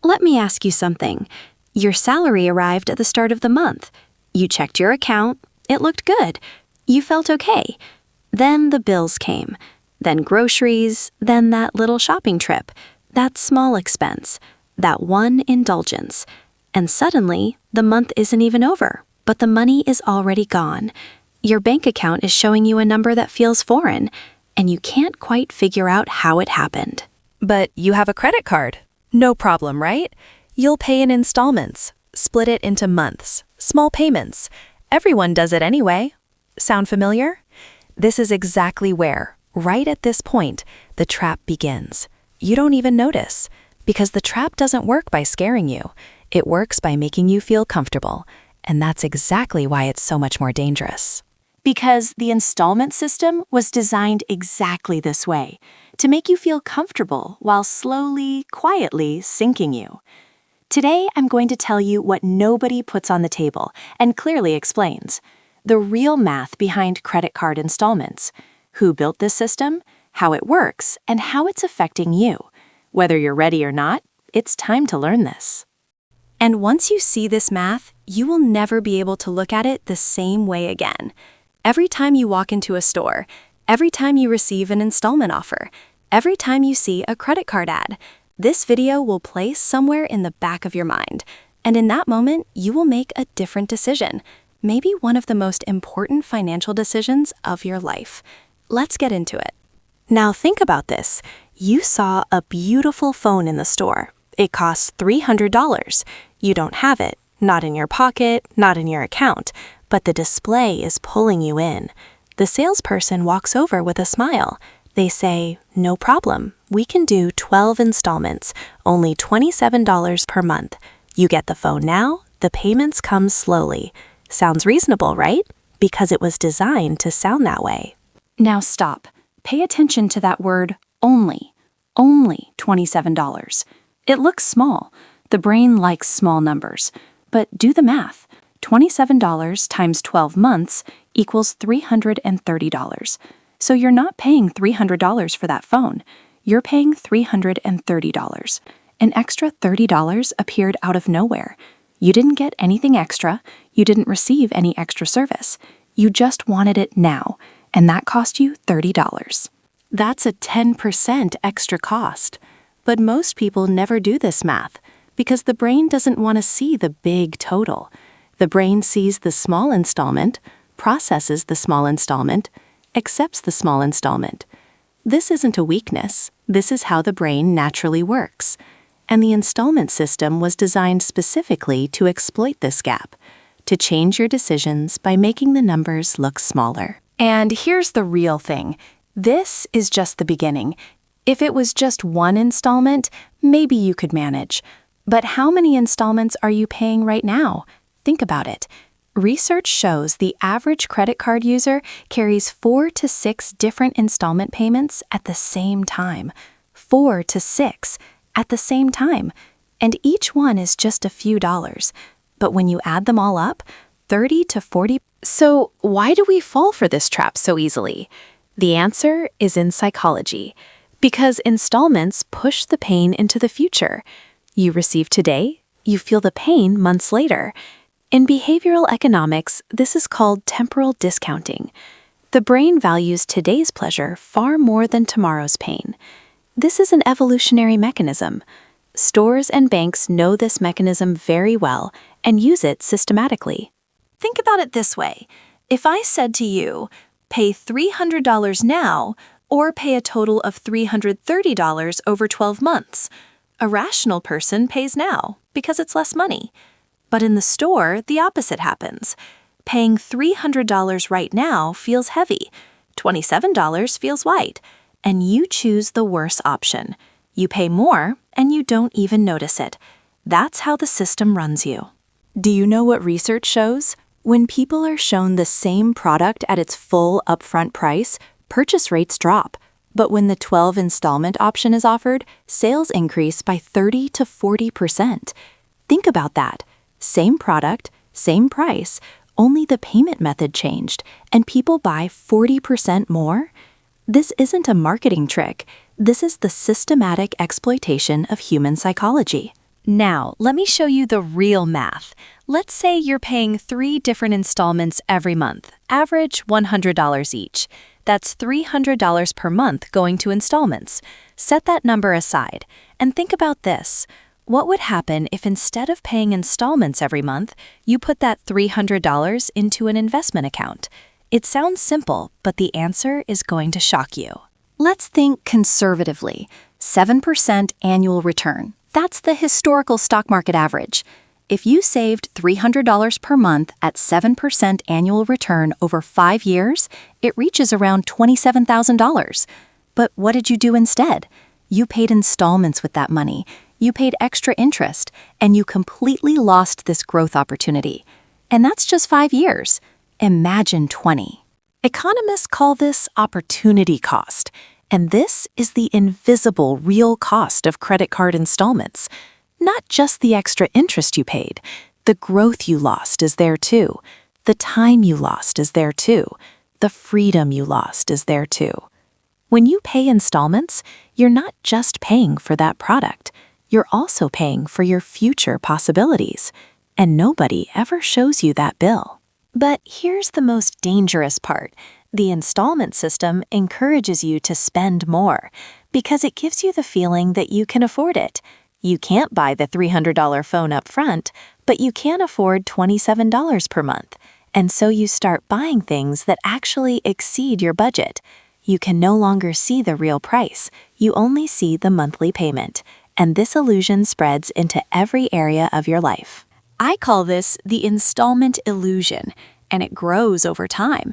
Let me ask you something. Your salary arrived at the start of the month. You checked your account. It looked good. You felt okay. Then the bills came. Then groceries. Then that little shopping trip. That small expense. That one indulgence. And suddenly, the month isn't even over, but the money is already gone. Your bank account is showing you a number that feels foreign, and you can't quite figure out how it happened. But you have a credit card. No problem, right? You'll pay in installments, split it into months, small payments. Everyone does it anyway. Sound familiar? This is exactly where, right at this point, the trap begins. You don't even notice, because the trap doesn't work by scaring you. It works by making you feel comfortable, and that's exactly why it's so much more dangerous. Because the installment system was designed exactly this way, to make you feel comfortable while slowly, quietly sinking you. Today, I'm going to tell you what nobody puts on the table and clearly explains the real math behind credit card installments, who built this system, how it works, and how it's affecting you. Whether you're ready or not, it's time to learn this. And once you see this math, you will never be able to look at it the same way again. Every time you walk into a store, every time you receive an installment offer, every time you see a credit card ad, this video will play somewhere in the back of your mind. And in that moment, you will make a different decision, maybe one of the most important financial decisions of your life. Let's get into it. Now think about this. You saw a beautiful phone in the store. It costs $300. You don't have it, not in your pocket, not in your account, but the display is pulling you in. The salesperson walks over with a smile. They say, "No problem. We can do 12 installments, only $27 per month. You get the phone now, the payments come slowly." Sounds reasonable, right? Because it was designed to sound that way. Now stop. Pay attention to that word, only. Only $27. It looks small. The brain likes small numbers. But do the math. $27 times 12 months equals $330. So you're not paying $300 for that phone. You're paying $330. An extra $30 appeared out of nowhere. You didn't get anything extra. You didn't receive any extra service. You just wanted it now, and that cost you $30. That's a 10% extra cost. But most people never do this math because the brain doesn't want to see the big total. The brain sees the small installment, processes the small installment, accepts the small installment. This isn't a weakness. This is how the brain naturally works. And the installment system was designed specifically to exploit this gap, to change your decisions by making the numbers look smaller. And here's the real thing. This is just the beginning. If it was just one installment, maybe you could manage. But how many installments are you paying right now? Think about it. Research shows the average credit card user carries 4 to 6 different installment payments at the same time. 4 to 6 at the same time. And each one is just a few dollars. But when you add them all up, 30 to 40. So why do we fall for this trap so easily? The answer is in psychology. Because installments push the pain into the future. You receive today, you feel the pain months later. In behavioral economics, this is called temporal discounting. The brain values today's pleasure far more than tomorrow's pain. This is an evolutionary mechanism. Stores and banks know this mechanism very well and use it systematically. Think about it this way. If I said to you, pay $300 now, or pay a total of $330 over 12 months. A rational person pays now because it's less money. But in the store, the opposite happens. Paying $300 right now feels heavy. $27 feels light. And you choose the worse option. You pay more, and you don't even notice it. That's how the system runs you. Do you know what research shows? When people are shown the same product at its full upfront price, purchase rates drop. But when the 12 installment option is offered, sales increase by 30 to 40%. Think about that. Same product, same price, only the payment method changed, and people buy 40% more? This isn't a marketing trick. This is the systematic exploitation of human psychology. Now, let me show you the real math. Let's say you're paying 3 different installments every month, average $100 each. That's $300 per month going to installments. Set that number aside and think about this. What would happen if instead of paying installments every month, you put that $300 into an investment account? It sounds simple, but the answer is going to shock you. Let's think conservatively. 7% annual return. That's the historical stock market average. If you saved $300 per month at 7% annual return over 5 years, it reaches around $27,000. But what did you do instead? You paid installments with that money. You paid extra interest, and you completely lost this growth opportunity. And that's just 5 years. Imagine 20. Economists call this opportunity cost, and this is the invisible real cost of credit card installments. Not just the extra interest you paid. The growth you lost is there too. The time you lost is there too. The freedom you lost is there too. When you pay installments, you're not just paying for that product. You're also paying for your future possibilities. And nobody ever shows you that bill. But here's the most dangerous part. The installment system encourages you to spend more because it gives you the feeling that you can afford it. You can't buy the $300 phone up front, but you can afford $27 per month. And so you start buying things that actually exceed your budget. You can no longer see the real price. You only see the monthly payment. And this illusion spreads into every area of your life. I call this the installment illusion, and it grows over time.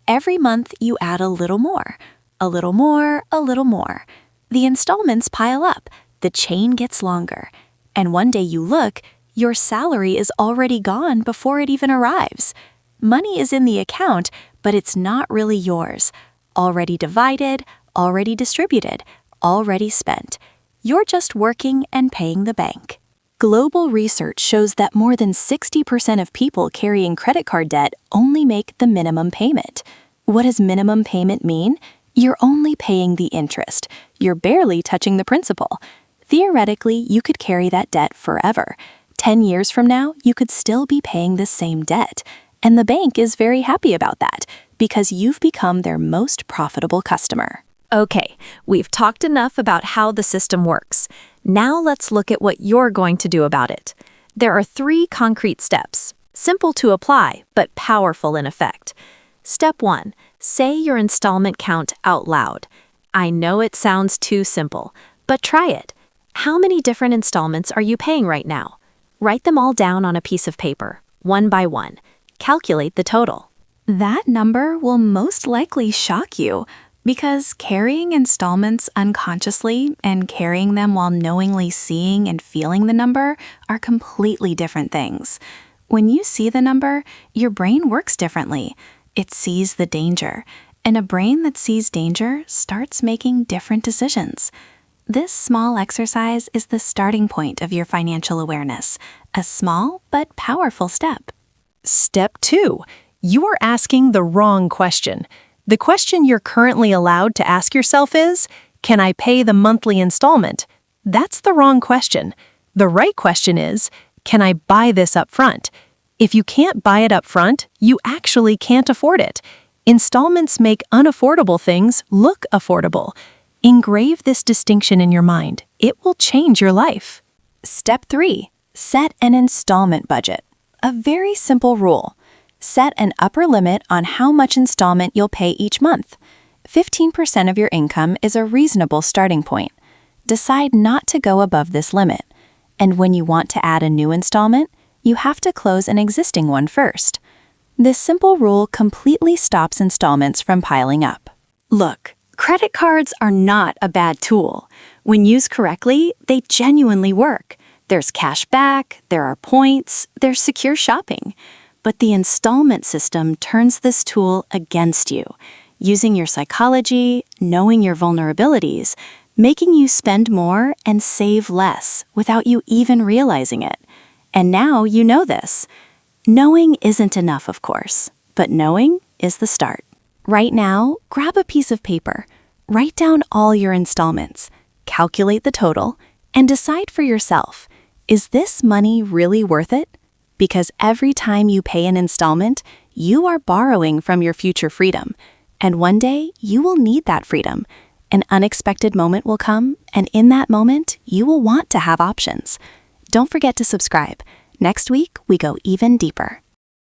Every month you add a little more, a little more, a little more. The installments pile up. The chain gets longer. And one day you look, your salary is already gone before it even arrives. Money is in the account, but it's not really yours. Already divided, already distributed, already spent. You're just working and paying the bank. Global research shows that more than 60% of people carrying credit card debt only make the minimum payment. What does minimum payment mean? You're only paying the interest. You're barely touching the principal. Theoretically, you could carry that debt forever. 10 years from now, you could still be paying the same debt. And the bank is very happy about that because you've become their most profitable customer. Okay, we've talked enough about how the system works. Now let's look at what you're going to do about it. There are 3 concrete steps, simple to apply, but powerful in effect. Step 1, say your installment count out loud. I know it sounds too simple, but try it. How many different installments are you paying right now? Write them all down on a piece of paper, one by one. Calculate the total. That number will most likely shock you because carrying installments unconsciously and carrying them while knowingly seeing and feeling the number are completely different things. When you see the number, your brain works differently. It sees the danger, and a brain that sees danger starts making different decisions. This small exercise is the starting point of your financial awareness, a small but powerful step. Step 2. You are asking the wrong question. The question you're currently allowed to ask yourself is, can I pay the monthly installment? That's the wrong question. The right question is, can I buy this up front? If you can't buy it up front, you actually can't afford it. Installments make unaffordable things look affordable. Engrave this distinction in your mind. It will change your life. Step 3. Set an installment budget. A very simple rule. Set an upper limit on how much installment you'll pay each month. 15% of your income is a reasonable starting point. Decide not to go above this limit. And when you want to add a new installment, you have to close an existing one first. This simple rule completely stops installments from piling up. Look, credit cards are not a bad tool. When used correctly, they genuinely work. There's cash back, there are points, there's secure shopping. But the installment system turns this tool against you, using your psychology, knowing your vulnerabilities, making you spend more and save less without you even realizing it. And now you know this. Knowing isn't enough, of course, but knowing is the start. Right now, grab a piece of paper, write down all your installments, calculate the total, and decide for yourself. Is this money really worth it? Because every time you pay an installment, you are borrowing from your future freedom. And one day, you will need that freedom. An unexpected moment will come, and in that moment, you will want to have options. Don't forget to subscribe. Next week, we go even deeper.